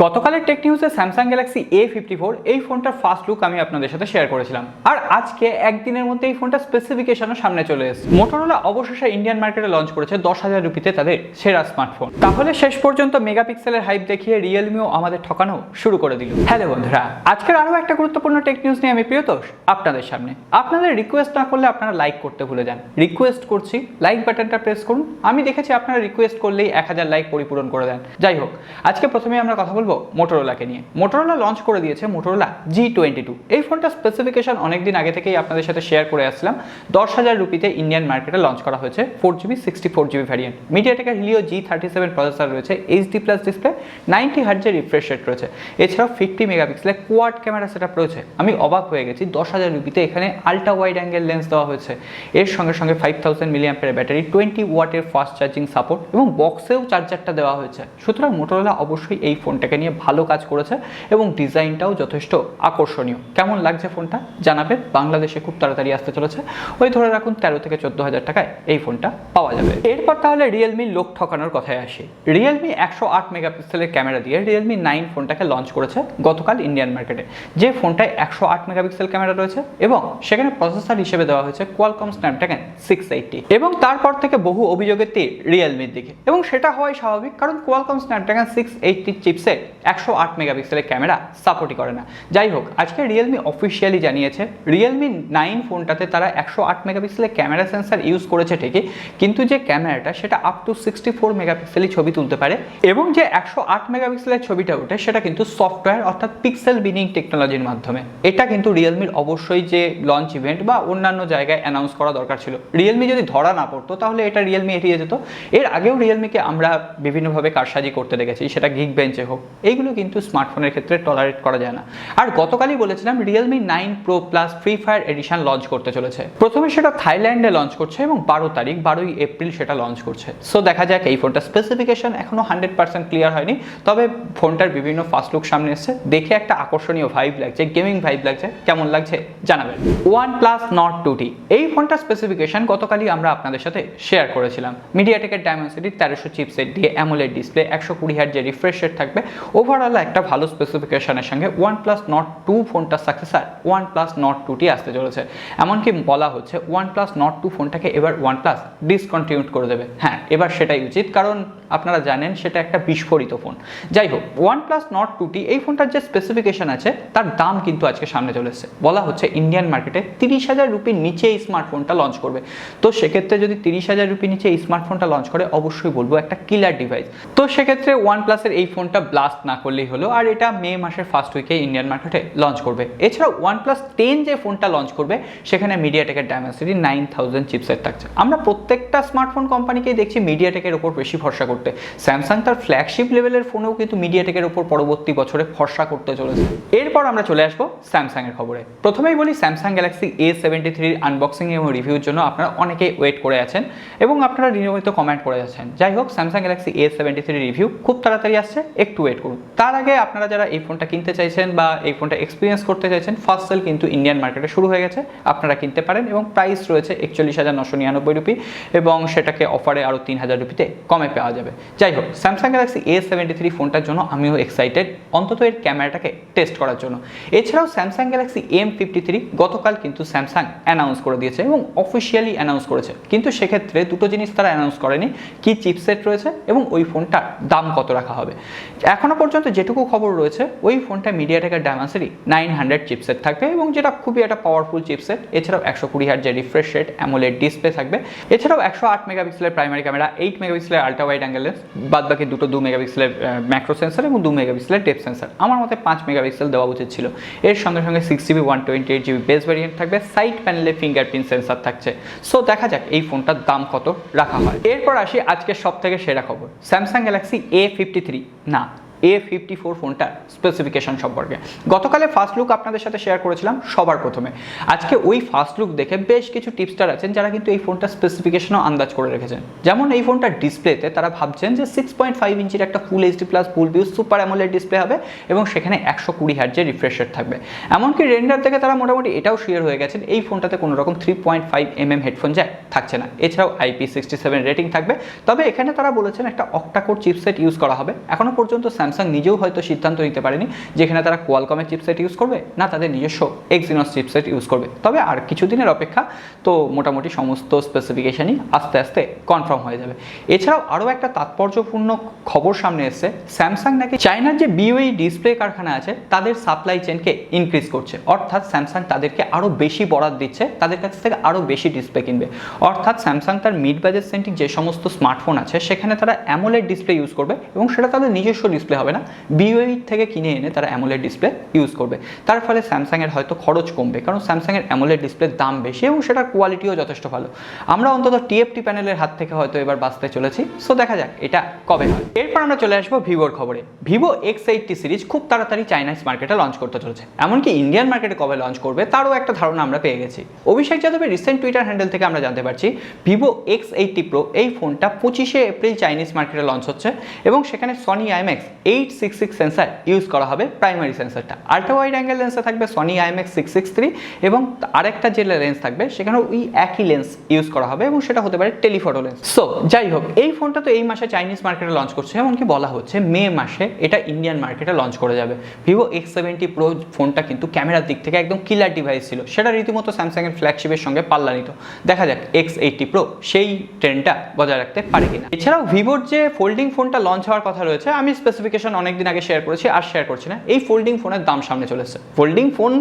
গতকালের টেক নিউজে Samsung Galaxy A54 এই ফোনটার ফার্স্ট লুক আমি আপনাদের সাথে শেয়ার করেছিলাম, আর আজকে একদিনের মধ্যে এই ফোনটা স্পেসিফিকেশনও সামনে চলে এসেছে। মোটোরোলা অবশেষে ইন্ডিয়ান মার্কেটে লঞ্চ করেছে 10,000 রুপিতে তাদের সেরা স্মার্টফোন। তাহলে শেষ পর্যন্ত মেগাপিক্সেলের হাইপ দেখিয়ে রিয়েলমিও আমাদের ঠকানো শুরু করে দিল। হ্যালো বন্ধুরা, আজকের আরও একটা গুরুত্বপূর্ণ টেক নিউজ নিয়ে আমি প্রিয়তোষ আপনাদের সামনে। আপনাদের রিকোয়েস্ট না করলে আপনারা লাইক করতে ভুলে যান। রিকোয়েস্ট করছি, লাইক বাটনটা প্রেস করুন। আমি দেখেছি আপনারা রিকোয়েস্ট করলেই 1000 লাইক পরিপূরণ করে দেন। যাই হোক, আজকে প্রথমে আমরা কথা বলবো মোটোরোলাকে নিয়ে। মোটোরোলা লঞ্চ করে দিয়েছে মোটোরোলা G22। এই ফোনটা স্পেসিফিকেশন অনেকদিন আগে থেকেই আপনাদের সাথে শেয়ার করে আসছিলাম। 10,000 রুপিতে ইন্ডিয়ান মার্কেটে লঞ্চ করা হয়েছে 4GB 64GB ভ্যারিয়েন্ট। মিডিয়াটেকের হিলিও G37 প্রসেসর রয়েছে, HD+ ডিসপ্লে, 90 হার্টজের রিফ্রেশ রেট রয়েছে। এছাড়াও 50 মেগাপিক্সেলের কোয়াড ক্যামেরা সেটআপ রয়েছে। আমি অবাক হয়ে গেছি, 10,000 রুপিতে এখানে আলট্রা ওয়াইড অ্যাঙ্গেল লেন্স দেওয়া হয়েছে। এর সঙ্গে সঙ্গে 5000 মিলিঅ্যাম্পিয়ারের ব্যাটারি, 20 ওয়াটের ফাস্ট চার্জিং সাপোর্ট এবং বক্সেও চার্জারটা দেওয়া হয়েছে। সুতরাং মোটোরোলা অবশ্যই এই ফোনটাকে নিয়ে ভালো কাজ করেছে এবং ডিজাইনটাও যথেষ্ট আকর্ষণীয়। কেমন লাগছে ফোনটা জানাবেন। বাংলাদেশে খুব তাড়াতাড়ি আসতে চলেছে, ওই ধরে রাখুন 13 থেকে 14,000 টাকায় এই ফোনটা পাওয়া যাবে। এরপর তাহলে রিয়েলমি লোক ঠকানোর কথায় আসি। রিয়েলমি 108 মেগাপিক্সেলের ক্যামেরা দিয়ে রিয়েলমি 9 ফোনটাকে লঞ্চ করেছে গতকাল ইন্ডিয়ান মার্কেটে। যে ফোনটায় 108 মেগাপিক্সেল ক্যামেরা রয়েছে এবং সেখানে প্রসেসর হিসেবে দেওয়া হয়েছে কোয়ালকম স্ন্যাপড্রাগন 680। এবং তারপর থেকে বহু অভিযোগের তীর রিয়েলমির দিকে, এবং সেটা হওয়াই স্বাভাবিক, কারণ কোয়ালকম স্ন্যাপড্রাগন 680 চিপসেট 108 মেগাপিক্সেলের ক্যামেরা সাপোর্টই করে না। যাই হোক, আজকে রিয়েলমি অফিসিয়ালি জানিয়েছে রিয়েলমি 9 ফোনটাতে তারা 108 মেগাপিক্সেলের ক্যামেরা সেন্সার ইউজ করেছে ঠিকই, কিন্তু যে ক্যামেরাটা সেটা আপ টু 64 মেগাপিক্সেলই ছবি তুলতে পারে, এবং যে 108 মেগাপিক্সেলের ছবিটা ওঠে সেটা কিন্তু সফটওয়্যার অর্থাৎ পিক্সেল বিনিং টেকনোলজির মাধ্যমে। এটা কিন্তু রিয়েলমির অবশ্যই যে লঞ্চ ইভেন্ট বা অন্যান্য জায়গায় অ্যানাউন্স করা দরকার ছিল। রিয়েলমি যদি ধরা না পড়তো তাহলে এটা রিয়েলমি এড়িয়ে যেত। এর আগেও রিয়েলমিকে আমরা বিভিন্নভাবে কারসাজি করতে দেখেছি, সেটা গিগ বেঞ্চে হোক। এইগুলো কিন্তু স্মার্টফোনের ক্ষেত্রে টলারেট করা যায় না। আর গতকালই বলেছিলাম Realme 9 pro plus free fire edition launch করতে চলেছে। প্রথমে সেটা থাইল্যান্ডে লঞ্চ করছে এবং 12 এপ্রিল সেটা লঞ্চ করছে। সো দেখা যাক। এই ফোনটা স্পেসিফিকেশন এখনো 100% ক্লিয়ার হয়নি, তবে ফোনটার বিভিন্ন ফার্স্ট লুক সামনে এসছে। দেখে একটা আকর্ষণীয় ভাইব লাগছে, গেমিং ভাইব লাগছে। কেমন লাগছে জানাবেন। OnePlus Nord 2T এই ফোনটার স্পেসিফিকেশন গতকালই আমরা আপনাদের সাথে শেয়ার করেছিলাম। মিডিয়াটেকের ডায়মেনসিটি 1300 চিপসেট দিয়ে অ্যামোলেড ডিসপ্লে, 120 হার্টজের রিফ্রেশ রেট থাকবে। ওভারঅল একটা ভালো স্পেসিফিকেশনের সঙ্গে OnePlus Nord 2 ফোনটার সাকসেসর OnePlus Nord 2T আসতে চলেছে। এমনকি বলা হচ্ছে OnePlus Nord 2 ফোনটাকে এবার OnePlus ডিসকন্টিনিউ করে দেবে। হ্যাঁ, এবার সেটাই উচিত, কারণ আপনারা জানেন সেটা একটা বিস্ফোরিত ফোন। যাই হোক, OnePlus Nord 2T এই ফোনটার যে স্পেসিফিকেশন আছে তার দাম কিন্তু আজকে সামনে চলে এসেছে। বলা হচ্ছে ইন্ডিয়ান মার্কেটে 30,000 রুপির নিচে এই স্মার্টফোনটা লঞ্চ করবে। তো সেক্ষেত্রে যদি 30,000 রুপির নিচে এই স্মার্টফোনটা লঞ্চ করে, অবশ্যই বলবো একটা কিলার ডিভাইস। তো সেক্ষেত্রে OnePlus-এর এই ফোনটা ব্লাস্ট না করলেই হলো। আর এটা মে মাসের ফার্স্ট উইকে ইন্ডিয়ান মার্কেটে লঞ্চ করবে। এছাড়াও OnePlus 10 যে ফোনটা লঞ্চ করবে সেখানে মিডিয়াটেকের ডায়মেনসিটি 9000 চিপসেট থাকছে। আমরা প্রত্যেকটা স্মার্টফোন কোম্পানিকেই দেখছি মিডিয়াটেকের উপর বেশি ভরসা করতে। স্যামসাং তার ফ্ল্যাগশিপ লেভেলের ফোনেও কিন্তু মিডিয়াটেকের উপর পরবর্তী বছরে ভরসা করতে চলেছে। এরপর আমরা চলে আসবো স্যামসাং এর খবরে। প্রথমেই বলি, স্যামসাং গ্যালাক্সি A73 আনবক্সিং এবং রিভিউর জন্য আপনারা অনেকেই ওয়েট করে আছেন এবং আপনারা নিয়মিত কমেন্ট করে যাচ্ছেন। যাই হোক, স্যামসাং গ্যালাক্সি A73 রিভিউ খুব তাড়াতাড়ি আসছে, একটু ওয়েট করুন। তার আগে আপনারা যারা এই ফোনটা কিনতে চাইছেন বা এই ফোনটা এক্সপিরিয়েন্স করতে চাইছেন, ফার্স্ট সেল কিন্তু ইন্ডিয়ান মার্কেটে শুরু হয়ে গেছে। আপনারা কিনতে পারেন এবং প্রাইস রয়েছে 41,999 রুপি, এবং সেটাকে অফারে আরও 3,000 রুপিতে কমে পাওয়া যাবে। যাই হোক, স্যামসাং গ্যালাক্সি A73 ফোনটার জন্য আমিও এক্সাইটেড, অন্তত এর ক্যামেরাটাকে টেস্ট করার জন্য। এছাড়াও স্যামসাং গ্যালাক্সি M53 গতকাল কিন্তু স্যামসাং অ্যানাউন্স করে দিয়েছে এবং অফিসিয়ালি অ্যানাউন্স করেছে। কিন্তু সেক্ষেত্রে দুটো জিনিস তারা অ্যানাউন্স করেনি, কি চিপসেট রয়েছে এবং ওই ফোনটার দাম কত রাখা হবে। এখনো পর্যন্ত যেটুকু খবর রয়েছে, ওই ফোনটা মিডিয়াটেকের ডায়মেনসিটি 900 চিপসেট থাকবে এবং যেটা খুবই একটা পাওয়ারফুল চিপসেট। এছাড়াও 120 হার্টজের রিফ্রেশ রেট, অ্যামোলেড ডিসপ্লে থাকবে। এছাড়াও 108 মেগাপিক্সেলের প্রাইমারি ক্যামেরা, 8 মেগাপিক্সেলের আলট্রা ওয়াইড অ্যাঙ্গেল লেন্স, বাদ বাকি দুটো 2 মেগাপিক্সেলের ম্যাক্রো সেন্সার এবং 2 মেগাপিক্সেলের ডেপথ সেন্সার। আমার মতে 5 মেগাপিক্সেল দেওয়া উচিত ছিল। এর সঙ্গে সঙ্গে 6GB 128GB বেস ভ্যারিয়েন্ট থাকবে। সাইড প্যানেলে ফিঙ্গারপ্রিন্ট সেন্সার থাকছে। সো দেখা যাক এই ফোনটার দাম কত রাখা হয়। এরপর আসি আজকের সব থেকে সেরা খবর, স্যামসাং গ্যালাক্সি A53 না A54 ফোনটার স্পেসিফিকেশন সম্পর্কে। গতকালে ফার্স্ট লুক আপনাদের সাথে শেয়ার করেছিলাম সবার প্রথমে। আজকে ওই ফার্স্ট লুক দেখে বেশ কিছু টিপস্টার আছেন যারা কিন্তু এই ফোনটার স্পেসিফিকেশনও আন্দাজ করে রেখেছেন। যেমন এই ফোনটার ডিসপ্লেতে তারা ভাবছেন যে 6.5 ইঞ্চির একটা ফুল HD+ ফুল ভিউ সুপার অ্যামোলেড ডিসপ্লে হবে এবং সেখানে 120 হার্টজের রিফ্রেশ রেট থাকবে। এমনকি রেন্ডার থেকে তারা মোটামুটি এটাও শিওর হয়ে গেছেন এই ফোনটাতে কোনো রকম 3.5mm হেডফোন জ্যাক থাকছে না। এছাড়াও IP67 রেটিং থাকবে। তবে এখানে তারা বলেছেন একটা অক্টা কোর চিপসেট ইউজ করা হবে। এখনো পর্যন্ত স্যামসাং স্যামসাং নিজেও হয়তো সিদ্ধান্ত নিতে পারেনি যেখানে তারা কোয়ালকমের চিপসেট ইউজ করবে না তাদের নিজস্ব এক্সিনস চিপসেট ইউজ করবে। তবে আর কিছুদিনের অপেক্ষা, তো মোটামুটি সমস্ত স্পেসিফিকেশনই আস্তে আস্তে কনফার্ম হয়ে যাবে। এছাড়াও আরও একটা তাৎপর্যপূর্ণ খবর সামনে এসছে, স্যামসাং নাকি চায়নার যে বিওই ডিসপ্লে কারখানা আছে তাদের সাপ্লাই চেনকে ইনক্রিজ করছে, অর্থাৎ স্যামসাং তাদেরকে আরও বেশি বরাদ দিচ্ছে, তাদের কাছ থেকে আরও বেশি ডিসপ্লে কিনবে। অর্থাৎ স্যামসাং তার মিড বাজেট সেন্ট্রিক যে সমস্ত স্মার্টফোন আছে সেখানে তারা অ্যামোলেড ডিসপ্লে ইউজ করবে এবং সেটা তাদের নিজস্ব ডিসপ্লে হবে না, বিওই থেকে কিনে এনে তারা অ্যামোলেড ডিসপ্লে ইউজ করবে। তার ফলে স্যামসাংয়ের হয়তো খরচ কমবে, কারণ স্যামসাংয়ের অ্যামোলেড ডিসপ্লের দাম বেশি এবং সেটার কোয়ালিটিও যথেষ্ট ভালো। আমরা অন্তত টিএফটি প্যানেলের হাত থেকে হয়তো এবার বাঁচতে চলেছি। সো দেখা যাক এটা কবে হয়। এরপর আমরা চলে আসবো ভিভোর খবরে। ভিভো X80 সিরিজ খুব তাড়াতাড়ি চাইনিজ মার্কেটে লঞ্চ করতে চলেছে, এমনকি ইন্ডিয়ান মার্কেটে কবে লঞ্চ করবে তারও একটা ধারণা আমরা পেয়ে গেছি। অভিষেক যাদবের রিসেন্ট টুইটার হ্যান্ডেল থেকে আমরা জানতে পারছি ভিভো X80 Pro এই ফোনটা 25শে এপ্রিল চাইনিজ মার্কেটে লঞ্চ হচ্ছে এবং সেখানে সনি IMX 866 সেন্সার ইউজ করা হবে। প্রাইমারি সেন্সারটা আল্ট্রা ওয়াইড অ্যাঙ্গেল লেন্সে থাকবে সনি IMX 663 এবং আরেকটা যে লেন্স থাকবে সেখানে ওই একই লেন্স ইউজ করা হবে এবং সেটা হতে পারে টেলিফটো লেন্স। সো যাই হোক, এই ফোনটা তো এই মাসে চাইনিজ মার্কেটে লঞ্চ করছে, এমনকি বলা হচ্ছে মে মাসে এটা ইন্ডিয়ান মার্কেটে লঞ্চ করে যাবে। ভিভো X70 Pro ফোনটা কিন্তু ক্যামেরার দিক থেকে একদম কিলার ডিভাইস ছিল, সেটা রীতিমতো স্যামসাংয়ের ফ্ল্যাগশিপের সঙ্গে পাল্লা নিত। দেখা যাক X80 Pro সেই ট্রেন্ডটা বজায় রাখতে পারে কিনা। এছাড়াও ভিভোর যে ফোল্ডিং ফোনটা লঞ্চ হওয়ার কথা রয়েছে, আমি স্পেসিফিকেশন অনেকদিন আগে শেয়ার করেছি, আর শেয়ার করছি না। এই ফোল্ডিং ফোনের দাম সামনে চলেছে। ফোল্ডিং ফোন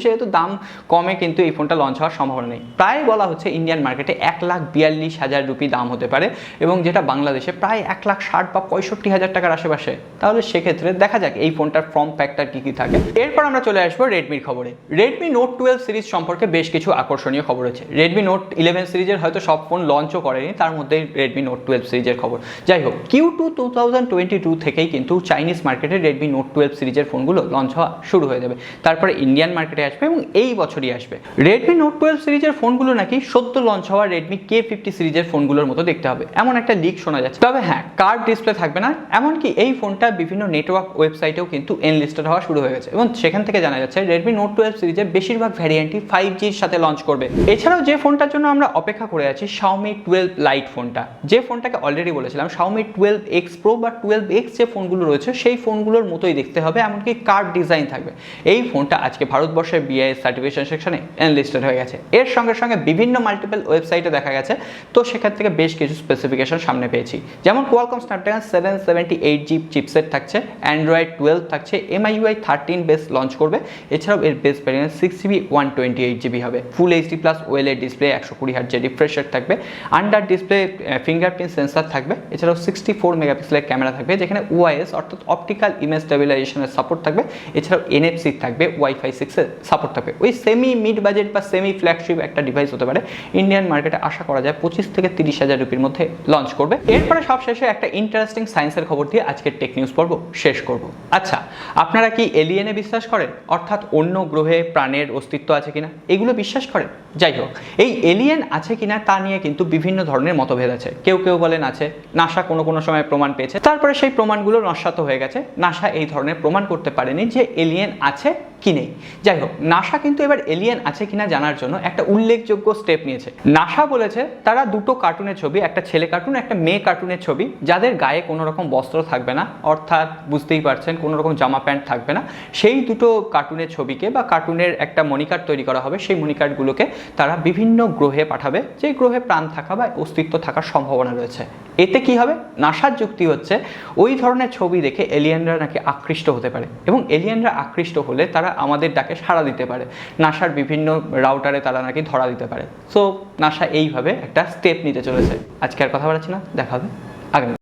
সেহেতু দাম কমে কিন্তু এই ফোনটা লঞ্চ হওয়ার সম্ভাবনা নেই। প্রায় বলা হচ্ছে ইন্ডিয়ান মার্কেটে 1,42,000 রুপি দাম হতে পারে এবং যেটা বাংলাদেশে প্রায় 1,60,000 বা 65,000 টাকার আশেপাশে। তাহলে সেক্ষেত্রে দেখা যাক এই ফোনটার ফর্ম ফ্যাক্টর কি থাকে। এরপর আমরা চলে আসবো রেডমির খবরে। রেডমি নোট 12 সিরিজ সম্পর্কে বেশ কিছু আকর্ষণীয় খবর আছে। রেডমি নোট 11 সিরিজের হয়তো সব ফোন লঞ্চও করেনি, তার মধ্যে রেডমি নোট 12 সিরিজের খবর। যাই হোক, Q2 2022 থেকেই কিন্তু চাইনিজ মার্কেটে রেডমি নোট 12 সিরিজের ফোনগুলো লঞ্চ হওয়া শুরু হয়ে যাবে, তারপরে ইন্ডিয়ান মার্কেটে আসবে এবং এই বছরই আসবে। রেডমি নোট 12 সিরিজের ফোনগুলো নাকি সদ্য লঞ্চ হওয়া রেডমি K50 সিরিজের ফোনগুলোর মতো দেখতে হবে, এমন একটা লিক শোনা যাচ্ছে। তবে হ্যাঁ, কার্ভ ডিসপ্লে থাকবে না, এমনকি এই ফোনটা বিভিন্ন নেটওয়ার্ক ওয়েবসাইটেও কিন্তু এনলিস্টেড হওয়া শুরু হয়ে গেছে এবং সেখান থেকে জানা যাচ্ছে রেডমি নোট 12 সিরিজের বেশিরভাগ ভ্যারিয়েন্টই 5Gর সাথে লঞ্চ করবে। এছাড়াও যে ফোনটার জন্য আমরা অপেক্ষা করে আছি Xiaomi 12 Lite ফোনটা, যে ফোনটাকে অলরেডি বলেছিলাম Xiaomi 12X Pro বা 12X যে ফোনগুলো রয়েছে সেই ফোনগুলোর মতোই দেখতে হবে, এমনকি কার্ভ ডিজাইন থাকবে। এই ফোনটা আজকে ভারতবর্ষের BIS সার্টিফিকেশন সেকশনে এনলিস্টেড হয়ে গেছে। এর সঙ্গে সঙ্গে বিভিন্ন মাল্টিপল ওয়েবসাইটে দেখা গেছে, তো সেখান থেকে বেশ কিছু স্পেসিফিকেশন সামনে পেয়েছি, যেমন কোয়ালকম স্ন্যাপড্রাগন 778G চিপসেট থাকছে, অ্যান্ড্রয়েড 12 থাকছে, MIUI 13 বেস লঞ্চ করবে। এছাড়াও এর বেস ভ্যারিয়েন্ট 6GB 128GB হবে। ফুল HD+ OLED display, 120Hz refresh rate থাকবে, আন্ডার ডিসপ্লে ফিঙ্গারপ্রিন্ট সেন্সর থাকবে। এছাড়াও 64 মেগাপিক্সেলের ক্যামেরা থাকবে, যেখানে OIS অর্থাৎ অপটিক্যাল ইমেজ স্টেবিলাইজেশনের সাপোর্ট থাকবে। এছাড়াও NFC থাকবে, Wi-Fi 6 এর সাপোর্ট থাকবে। ওই সেমি মিড বাজেট বা সেমি ফ্ল্যাগশিপ একটা ডিভাইস হতে পারে। ইন্ডিয়ান মার্কেটে আশা করা যায় 25 থেকে 30,000 রুপির মধ্যে লঞ্চ করবে। এরপরে সবশেষে একটা ইন্টারেস্টিং সায়েন্সের খবর দিয়ে আজকের টেক নিউজ পর্ব শেষ করব। আচ্ছা, আপনারা কি এলিয়েনে বিশ্বাস করেন, অর্থাৎ অন্য গ্রহে প্রাণের অস্তিত্ব আছে কিনা, এগুলো বিশ্বাস করেন? যাই হোক, এই এলিয়েন আছে কিনা তা নিয়ে কিন্তু বিভিন্ন ধরনের মতভেদ আছে। কেউ বলেন আছে, নাসা কোনো সময় প্রমাণ পেয়েছে, তারপরে সেই প্রমাণগুলো নস্যাৎ হয়ে গেছে। নাসা এই ধরনের প্রমাণ করতে পারেনি যে এলিয়েন আছে কি নেই। যাই হোক, নাসা কিন্তু এবার এলিয়েন আছে কিনা জানার জন্য একটা উল্লেখযোগ্য স্টেপ নিয়েছে। নাসা বলেছে তারা দুটো কার্টুনের ছবি, একটা ছেলে কার্টুন একটা মেয়ে কার্টুনের ছবি, যাদের গায়ে কোনো রকম বস্ত্র থাকবে না, অর্থাৎ বুঝতেই পারছেন কোনো রকম জামা প্যান্ট থাকবে না, সেই দুটো কার্টুনের ছবিকে বা কার্টুনের একটা মনিকার্ড তৈরি করা হবে। সেই মনিকার্ডগুলোকে তারা বিভিন্ন গ্রহে পাঠাবে, যে গ্রহে প্রাণ থাকা বা অস্তিত্ব থাকার সম্ভাবনা রয়েছে। এতে কি হবে? নাসার যুক্তি হচ্ছে ওই ধরনের ছবি দেখে এলিয়েনরা নাকি আকৃষ্ট হতে পারে এবং এলিয়েনরা আকৃষ্ট হলে তারা আমাদের ডাকে সাড়া দিতে পারে, নাসার বিভিন্ন রাউটারে তারা নাকি ধরা দিতে পারে। সো নাসা এইভাবে একটা স্টেপ নিতে চলেছে। আজকে আর কথা বলাচ্ছি না, দেখা হবে আগামী।